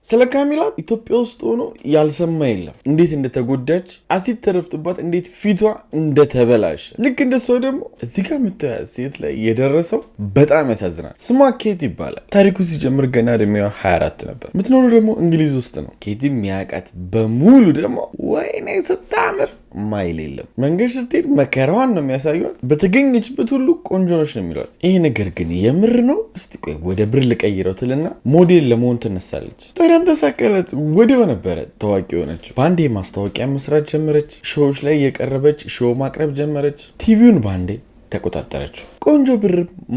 ስለ ካሚላት ኢትዮጵያ ውስጥ ሆኖ ያልሰማ የለም። እንዴት እንደተጎዳች አሲድ ተረፍቶባት እንዴት ፊቷ እንደተበላሸ ልክ እንደሷ ደግሞ እዚህ ጋር የምታያት ሴት ላይ የደረሰው በጣም ያሳዝናል። ስሟ ኬት ይባላል። ታሪኩ ሲጀምር ገና እድሜዋ 24 ነበር። የምትኖረው ደግሞ እንግሊዝ ውስጥ ነው። ኬቲ የሚያውቃት በሙሉ ደግሞ ወይኔ ስታምር ማይል የለም። መንገድ ስትሄድ መከራዋን ነው የሚያሳዩት። በተገኘችበት ሁሉ ቆንጆ ነች ነው የሚሏት። ይህ ነገር ግን የምር ነው? እስቲ ቆይ ወደ ብር ልቀይረው ትልና ሞዴል ለመሆን ትነሳለች። ታዲያም ተሳካለት። ወዲያው ነበረ ታዋቂ ሆነች። በአንዴ ማስታወቂያ መስራት ጀመረች። ሾዎች ላይ የቀረበች ሾው ማቅረብ ጀመረች። ቲቪውን በአንዴ ተቆጣጠረችው። ቆንጆ ብር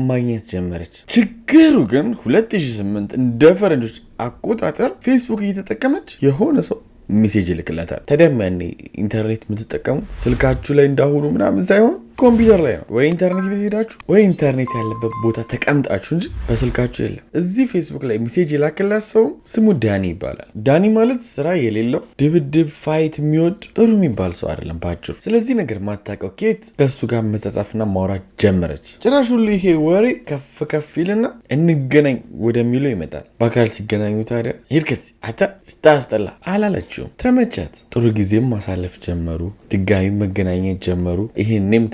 ማግኘት ጀመረች። ችግሩ ግን 2008 እንደ ፈረንጆች አቆጣጠር ፌስቡክ እየተጠቀመች የሆነ ሰው ሜሴጅ ይልክላታል። ታዲያም ያኔ ኢንተርኔት የምትጠቀሙት ስልካችሁ ላይ እንዳሁኑ ምናምን ሳይሆን ኮምፒውተር ላይ ነው። ወይ ኢንተርኔት ቤት ሄዳችሁ ወይ ኢንተርኔት ያለበት ቦታ ተቀምጣችሁ እንጂ በስልካችሁ የለም። እዚህ ፌስቡክ ላይ ሜሴጅ የላከላት ሰው ስሙ ዳኒ ይባላል። ዳኒ ማለት ስራ የሌለው ድብድብ ፋይት የሚወድ ጥሩ የሚባል ሰው አይደለም ባጭሩ። ስለዚህ ነገር ማታውቀው ኬት ከሱ ጋር መጻጻፍና ማውራት ጀመረች። ጭራሽ ሁሉ ይሄ ወሬ ከፍ ከፍ ይልና እንገናኝ ወደሚለው ይመጣል። በአካል ሲገናኙ ታዲያ ሂድከስ አታ ስታስጠላ አላለችውም። ተመቻት። ጥሩ ጊዜም ማሳለፍ ጀመሩ። ድጋሚ መገናኘት ጀመሩ። ይሄኔም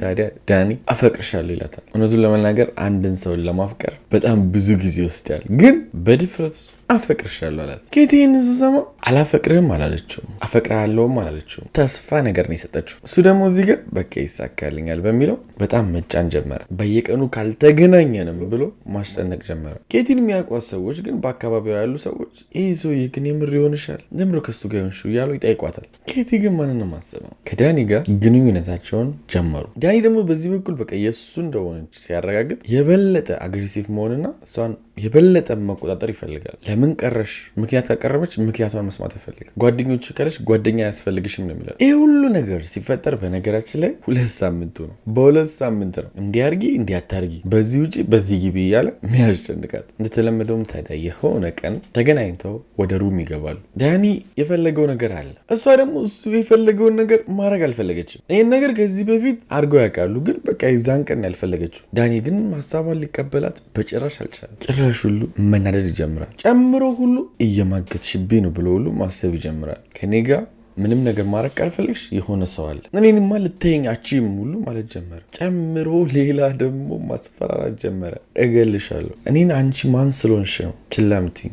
ዳኒ አፈቅርሻለሁ ይላታል። እውነቱን ለመናገር አንድን ሰውን ለማፍቀር በጣም ብዙ ጊዜ ይወስዳል። ግን በድፍረት አፈቅርሻለሁ አላት። ኬቲ ይህን ስትሰማ አላፈቅርህም አላለችውም፣ አፈቅርሃለሁም አላለችውም። ተስፋ ነገር ነው የሰጠችው። እሱ ደግሞ እዚህ ጋር በቃ ይሳካልኛል በሚለው በጣም መጫን ጀመረ። በየቀኑ ካልተገናኘንም ብሎ ማስጨነቅ ጀመረ። ኬቲን የሚያውቋት ሰዎች ግን በአካባቢው ያሉ ሰዎች ይህ ሰውዬ ግን የምር ይሆንሻል ዘምሮ ከሱ ጋር ይሆንሽ እያሉ ይጠይቋታል። ኬቲ ግን ማንንም አሰበው። ከዳኒ ጋር ግንኙነታቸውን ጀመሩ። ዳኒ ደግሞ በዚህ በኩል በቃ የእሱ እንደሆነች ሲያረጋግጥ የበለጠ አግሬሲቭ መሆንና እሷን የበለጠ መቆጣጠር ይፈልጋል። ለምን ቀረሽ ምክንያት ካቀረበች ምክንያቷን መስማት አይፈልግም። ጓደኞች ካለች ጓደኛ አያስፈልግሽም ነው የሚለው። ይህ ሁሉ ነገር ሲፈጠር በነገራችን ላይ 2 ሳምንቱ ነው። በ2 ሳምንት ነው እንዲያርጊ እንዲያታርጊ በዚህ ውጭ በዚህ ግቢ እያለ የሚያስጨንቃት። እንደተለመደውም ታዲያ የሆነ ቀን ተገናኝተው ወደ ሩም ይገባሉ። ዳኒ የፈለገው ነገር አለ። እሷ ደግሞ እሱ የፈለገውን ነገር ማድረግ አልፈለገችም። ይህን ነገር ከዚህ በፊት አድርገው ያውቃሉ፣ ግን በቃ የዛን ቀን ያልፈለገችው። ዳኒ ግን ሀሳቧን ሊቀበላት በጭራሽ አልቻለም። ጭራሽ ሁሉ መናደድ ይጀምራል። ጨምሮ ሁሉ እየማገጥሽብኝ ነው ብሎ ሁሉ ማሰብ ይጀምራል። ከኔ ጋር ምንም ነገር ማድረግ ካልፈልግሽ የሆነ ሰው አለ እኔንማ ልተይኝ አቺም ሁሉ ማለት ጀመረ። ጨምሮ ሌላ ደግሞ ማስፈራራት ጀመረ። እገልሻለሁ፣ እኔን አንቺ ማን ስለሆንሽ ነው ችላ የምትይኝ?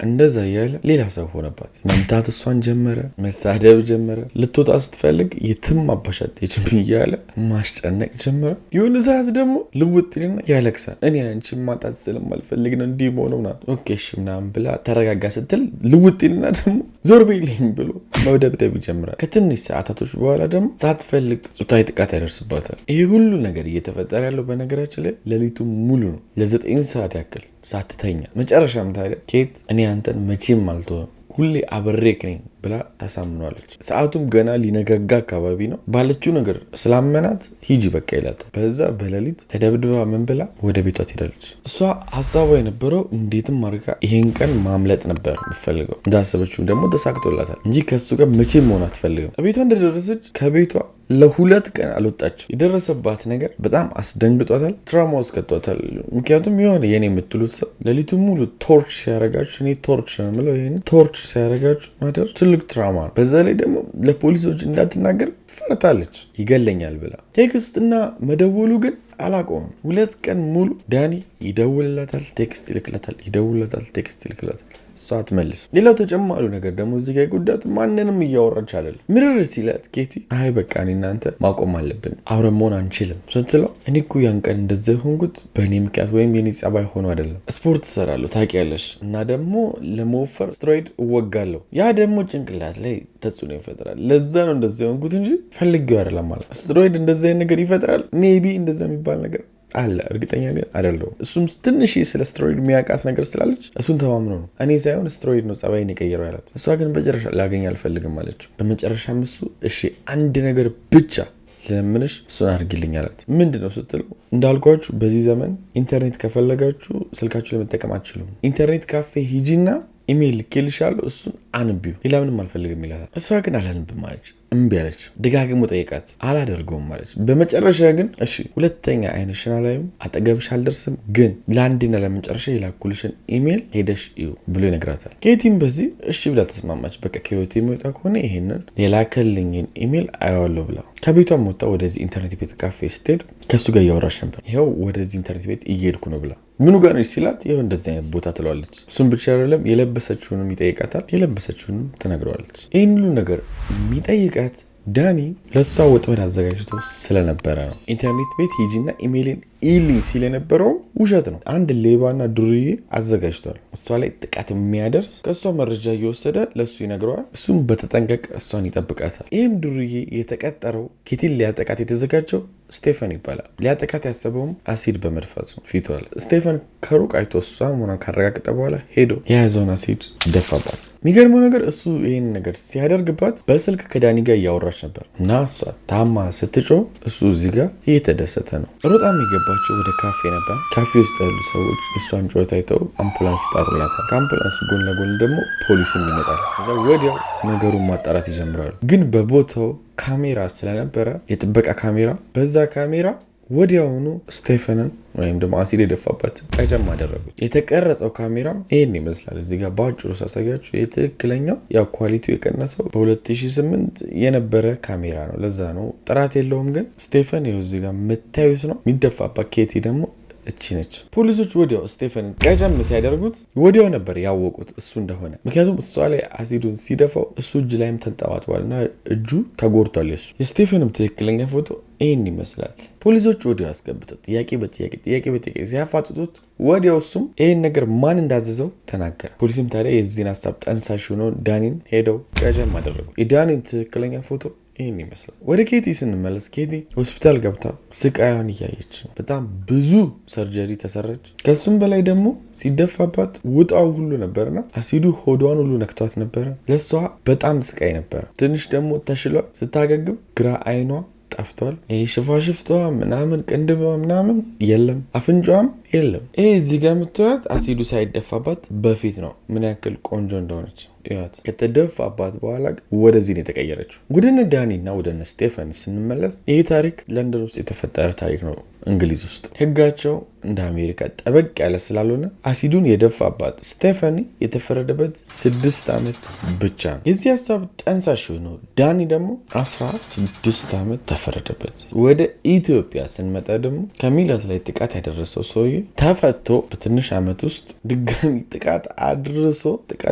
እንደዛ እያለ ሌላ ሰው ሆነባት። መምታት እሷን ጀመረ፣ መሳደብ ጀመረ። ልትወጣ ስትፈልግ የትም አባሻት እያለ ማስጨነቅ ጀመረ። የሆነ ሰዓት ደግሞ ልውጥልና ያለቅሳል። እኔ አንቺ ማጣት ስለማልፈልግ ነው እንዲህ መሆነው ና ኦኬ እሺ ምናምን ብላ ተረጋጋ ስትል ልውጥልና ደግሞ ዞር በይልኝ ብሎ መደብደብ ይጀምራል። ከትንሽ ሰዓታቶች በኋላ ደግሞ ሳትፈልግ ጾታዊ ጥቃት ያደርስባታል። ይህ ሁሉ ነገር እየተፈጠረ ያለው በነገራችን ላይ ሌሊቱ ሙሉ ነው። ለ9 ሰዓት ያክል ሳትተኛ። መጨረሻም ታዲያ ኬት እኔ አንተን መቼም አልተወም ሁሌ አብሬክ ነኝ ብላ ታሳምኗለች። ሰዓቱም ገና ሊነጋጋ አካባቢ ነው። ባለችው ነገር ስላመናት ሂጂ በቃ ይላታል። በዛ በሌሊት ተደብድባ ምን ብላ ወደ ቤቷ ትሄዳለች። እሷ ሀሳቧ የነበረው እንዴትም አድርጋ ይሄን ቀን ማምለጥ ነበር የምትፈልገው። እንዳሰበችው ደግሞ ተሳክቶላታል እንጂ ከሱ ጋር መቼም መሆን አትፈልግም። ቤቷ እንደደረሰች ከቤቷ ለ2 ቀን አልወጣችም። የደረሰባት ነገር በጣም አስደንግጧታል፣ ትራውማ ውስጥ ከቷታል። ምክንያቱም የሆነ የኔ የምትሉት ሰው ሌሊቱን ሙሉ ቶርች ሲያረጋችሁ፣ እኔ ቶርች ነው የምለው ይሄን ቶርች ሲያረጋችሁ ማደር ትልቅ ትራውማ ነው። በዛ ላይ ደግሞ ለፖሊሶች እንዳትናገር ፈርታለች ይገለኛል ብላ። ቴክስትና መደወሉ ግን አላቆምም። 2 ቀን ሙሉ ዳኒ ይደውልላታል፣ ቴክስት ይልክላታል፣ ይደውልላታል፣ ቴክስት ይልክላታል። እሷ አትመልስም። ሌላው ተጨማሪው ነገር ደግሞ እዚህ ጋር ጉዳት ማንንም እያወራች አይደለም። ምርር ሲላት ኬቲ አይ በቃ እኔ እናንተ ማቆም አለብን አብረን መሆን አንችልም ስትለው እኔ እኮ ያን ቀን እንደዛ የሆንኩት በእኔ ምክንያት ወይም የኔ ጸባይ ሆኖ አይደለም። ስፖርት እሰራለሁ ታውቂያለሽ፣ እና ደግሞ ለመወፈር ስትሮይድ እወጋለሁ። ያ ደግሞ ጭንቅላት ላይ ተጽዕኖ ይፈጥራል። ለዛ ነው እንደዛ የሆንኩት እንጂ ፈልጌው አይደለም ማለት። ስትሮይድ እንደዛ ነገር ይፈጥራል። ሜቢ እንደዛ የሚባል ነገር አለ፣ እርግጠኛ ግን አይደለሁም። እሱም ትንሽ ስለ ስትሮይድ የሚያውቃት ነገር ስላለች እሱን ተማምኖ ነው እኔ ሳይሆን ስትሮይድ ነው ጸባይን የቀየረው ያላት። እሷ ግን በጨረሻ ላገኝ አልፈልግም አለችው። በመጨረሻም እሱ እሺ አንድ ነገር ብቻ ለምንሽ እሱን አድርጊልኝ አላት። ምንድነው ስትለው እንዳልኳችሁ በዚህ ዘመን ኢንተርኔት ከፈለጋችሁ ስልካችሁ ለመጠቀም አትችሉም። ኢንተርኔት ካፌ ሂጂና ኢሜይል ልኬልሻለሁ እሱን አንቢው ሌላ ምንም አልፈልግም ይላል። እሷ ግን አላንብም አለች። እምቢ አለች። ደጋግሞ ጠይቃት አላደርገውም አለች። በመጨረሻ ግን እሺ ሁለተኛ አይንሽን አላይም አጠገብሽ አልደርስም ግን ለአንዴና ለመጨረሻ የላኩልሽን ኢሜል ሄደሽ እዩ ብሎ ይነግራታል። ኬቲም በዚህ እሺ ብላ ተስማማች። በቃ ከህይወት የሚወጣ ከሆነ ይሄንን የላከልኝን ኢሜል አየዋለሁ ብላ ከቤቷም ወጣ ወደዚህ ኢንተርኔት ቤት ካፌ ስትሄድ ከሱ ጋር እያወራች ነበር። ይኸው ወደዚህ ኢንተርኔት ቤት እየሄድኩ ነው ብላ ምኑ ጋር ነች ሲላት ይኸው እንደዚህ አይነት ቦታ ትለዋለች። እሱም ብቻ አይደለም የለበሰችውንም ይጠይቃታል። የለበሰችውንም ትነግረዋለች። ይህን ሁሉ ነገር የሚጠይቃት ዳኒ ለእሷ ወጥመድ አዘጋጅቶ ስለነበረ ነው። ኢንተርኔት ቤት ሂጂና ኢሜይልን ኢሊኝ ሲል የነበረው ውሸት ነው። አንድ ሌባና ዱርዬ አዘጋጅቷል። እሷ ላይ ጥቃት የሚያደርስ ከእሷ መረጃ እየወሰደ ለእሱ ይነግረዋል። እሱም በተጠንቀቅ እሷን ይጠብቃታል። ይህም ዱርዬ የተቀጠረው ኬቲን ሊያጠቃት የተዘጋጀው ስቴፈን ይባላል። ሊያጠቃት ያሰበውም አሲድ በመድፋት ነው ፊቷ ላይ። ስቴፈን ከሩቅ አይቶ እሷ መሆኗን ካረጋገጠ በኋላ ሄዶ የያዘውን አሲድ ደፋባት። የሚገርመው ነገር እሱ ይህን ነገር ሲያደርግባት በስልክ ከዳኒ ጋር እያወራች ነበር እና እሷ ታማ ስትጮ እሱ እዚህ ጋር እየተደሰተ ነው። ሮጣ የሚገባቸው ወደ ካፌ ነበር። ካፌ ውስጥ ያሉ ሰዎች እሷን ጩኸት አይተው አምቡላንስ ይጠሩላታል። ከአምቡላንሱ ጎን ለጎን ደግሞ ፖሊስም ይመጣል። ከዛ ወዲያው ነገሩን ማጣራት ይጀምራሉ። ግን በቦታው ካሜራ ስለነበረ የጥበቃ ካሜራ፣ በዛ ካሜራ ወዲያውኑ ስቴፈንን ወይም ደግሞ አሲድ የደፋበት ቀጨም አደረጉት። የተቀረጸው ካሜራ ይህን ይመስላል። እዚህ ጋር በአጭሩ ሳሳያችሁ የትክክለኛው ያው ኳሊቲው የቀነሰው በ2008 የነበረ ካሜራ ነው። ለዛ ነው ጥራት የለውም። ግን ስቴፈን ይኸው እዚህ ጋር የምታዩት ነው የሚደፋባት። ኬቲ ደግሞ እቺ ነች። ፖሊሶች ወዲያው ስቴፈንን ቀጨም ሲያደርጉት ወዲያው ነበር ያወቁት እሱ እንደሆነ። ምክንያቱም እሷ ላይ አሲዱን ሲደፋው እሱ እጅ ላይም ተንጠባጥቧልና እጁ ተጎድቷል። የስቴፈንም ትክክለኛ ፎቶ ይህን ይመስላል። ፖሊሶች ወዲያው አስገብተው ጥያቄ በጥያቄ ሲያፋጥጡት ወዲያው እሱም ይህን ነገር ማን እንዳዘዘው ተናገረ። ፖሊስም ታዲያ የዚህን ሀሳብ ጠንሳሽ ሆኖ ዳኒን ሄደው ቀጨም አደረጉ። የዳኒን ትክክለኛ ፎቶ ይህን ይመስላል። ወደ ኬቲ ስንመለስ ኬቲ ሆስፒታል ገብታ ስቃያን እያየች ነው። በጣም ብዙ ሰርጀሪ ተሰራች። ከሱም በላይ ደግሞ ሲደፋባት ውጣው ሁሉ ነበርና አሲዱ ሆዷን ሁሉ ነክቷት ነበረ። ለሷ በጣም ስቃይ ነበረ። ትንሽ ደግሞ ተሽሏት ስታገግም ግራ አይኗ ጠፍቷል። ይሄ ሽፋሽፍቷ ምናምን ቅንድቧ ምናምን የለም፣ አፍንጫዋም የለም። ይሄ እዚህ ጋር የምትያት አሲዱ ሳይደፋባት በፊት ነው ምን ያክል ቆንጆ እንደሆነች ያት። ከተደፋባት በኋላ ወደዚህ ነው የተቀየረችው። ወደነ ዳኒና ወደነ ስቴፈን ስንመለስ ይሄ ታሪክ ለንደን ውስጥ የተፈጠረ ታሪክ ነው። እንግሊዝ ውስጥ ህጋቸው እንደ አሜሪካ ጠበቅ ያለ ስላልሆነ አሲዱን የደፋባት ስቴፈኒ የተፈረደበት 6 ዓመት ብቻ ነው። የዚህ ሀሳብ ጠንሳሽ ነው ዳኒ ደግሞ 16 ዓመት ተፈረደበት። ወደ ኢትዮጵያ ስንመጣ ደግሞ ከሚላት ላይ ጥቃት ያደረሰው ሰውዬ ተፈቶ በትንሽ ዓመት ውስጥ ድጋሚ ጥቃት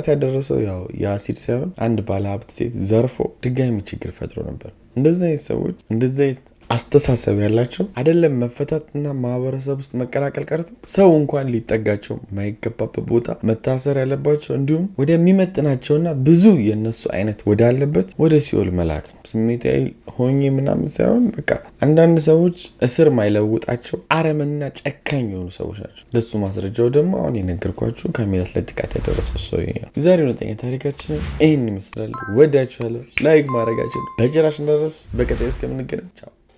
ያደረሰው ያው የአሲድ ሳይሆን አንድ ባለሀብት ሴት ዘርፎ ድጋሚ ችግር ፈጥሮ ነበር። እንደዚህ አይነት ሰዎች እንደዚህ አይነት አስተሳሰብ ያላቸው አይደለም መፈታትና ማህበረሰብ ውስጥ መቀላቀል ቀርቶ ሰው እንኳን ሊጠጋቸው የማይገባበት ቦታ መታሰር ያለባቸው እንዲሁም ወደሚመጥናቸውና ብዙ የነሱ አይነት ወዳለበት ወደ ሲኦል መላክ ነው። ስሜታዊ ሆኜ ምናምን ሳይሆን በቃ አንዳንድ ሰዎች እስር ማይለውጣቸው አረመና ጨካኝ የሆኑ ሰዎች ናቸው። ለሱ ማስረጃው ደግሞ አሁን የነገርኳችሁ ከሚላት ላይ ጥቃት ያደረሰው ሰው ነው። የዛሬ ሁለተኛ ታሪካችን ይህን ይመስላል። ወዳችኋለሁ። ላይክ ማድረጋችን በጭራሽ እንዳትረሱ። በቀጣይ እስከምንገናኝ ቻው።